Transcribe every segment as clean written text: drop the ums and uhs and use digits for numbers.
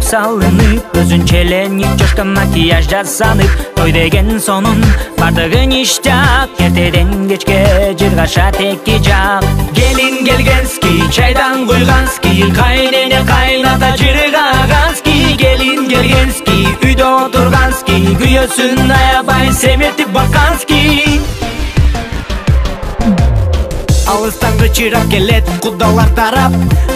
салынып, өзүнчеленип жошкон макияж жасанып, той деген сонун бардыгын иштеп, эртеден кечке жыргаша теки жак. Келин келгенски, чайдан куйгански, кайнене кайната жыргагански. Келин келгенски, үйдө отургански, күйөөсүн аябай семиртип баккански. Алыстан кычырап келет кудалар тарап,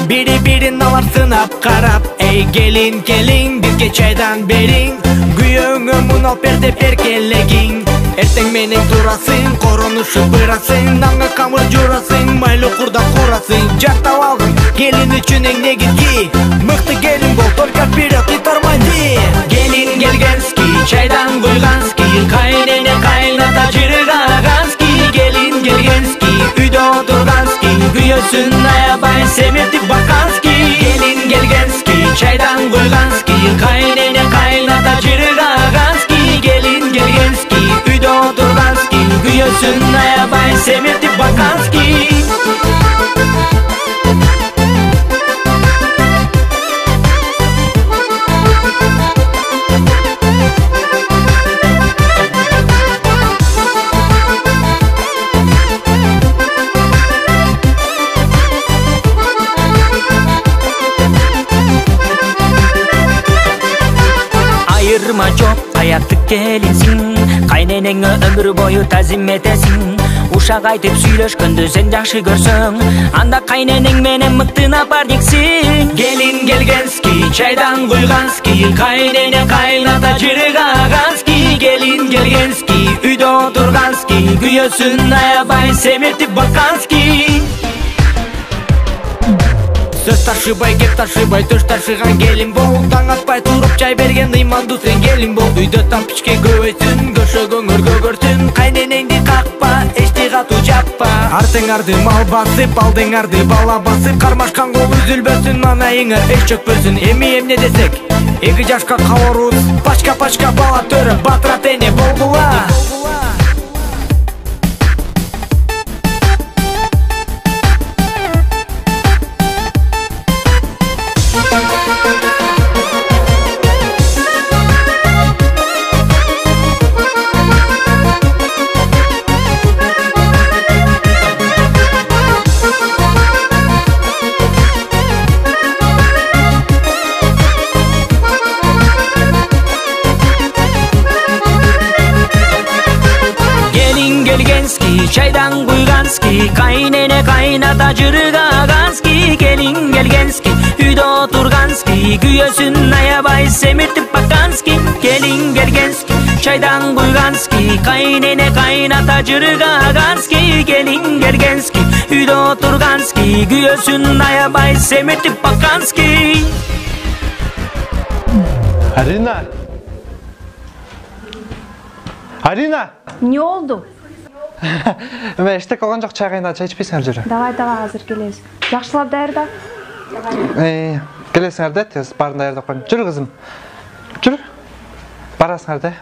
бири-бирин алар сынап карап. Эй келин келин, бизге чайдан бериң, күйөөңө мун алып бер деп эркелегиң. Эртең менен турасың, коронушуп ырасың, нанга камыр журасың, майлы курда курасың. Жактап алдым келин үчүн эң негизги, мыкты келин бол, только вперед и тормози. Келин келгенски, чайдан куйгански, кайнене кайната жыргагански. Келин келгенски, үйдө отургански, күйөөсүн аябай семиртип баккански. Келин келгенски, чайдан куйгански, кайнене кайната жыргагански. Келин келгенски, үйдө отургански, күйөөсүн аябай семиртип баккански. Айырма жок, аяттык келинсиң, кайненеңе өмүр бою тазим этесиң. Ушак айтып сүйлөшкөндү сен жакшы көрсөң, анда кайненең менен мыктына бар дексиң. Келин келгенски, чайдан куйгански, кайнене кайната жыргагански. Келин келгенски, үйдө отургански, күйөөсүн аябай семиртип баккански. Сөз ташыбай, кеп ташыбай, төш ташыган келин бол. Таң атпай туруп чай берген ыймандуу сен келин бол. Үйдө там пичке көбөйсүн, көшөгөңөр көгөрсүн. Кайненеңди какпа, эчти катуу жаппа. Артыңарды мал басып, алдыңарды бала басып. Кармашкан кол үзүлбөсүн, манайыңар эч чөкпөсүн. Эми эмне десек, 2 жашка калорубуз, пачка бала төрөп, батырат эне болгула. Келгенски, чайдан куйгански, кайнене кайната жыргагански. Келин келгенски, үйдө отургански, күйөөсүн аябай семиртип баккански. Келин келгенски, чайдан куйгански, кайнене кайната жыргагански. Келин келгенски, үйдө отургански, күйөөсүн аябай семиртип баккански. Арина! Не oldu? Мен эштек калган жок, чай кайнап, чай ичпейсиңер жүрө. Давай, азыр келебиз. Жакшылап даярда. Келесиңер да, тез барын даярдап коеюн. Жүрү кызым. Жүрү. Барасыңар да.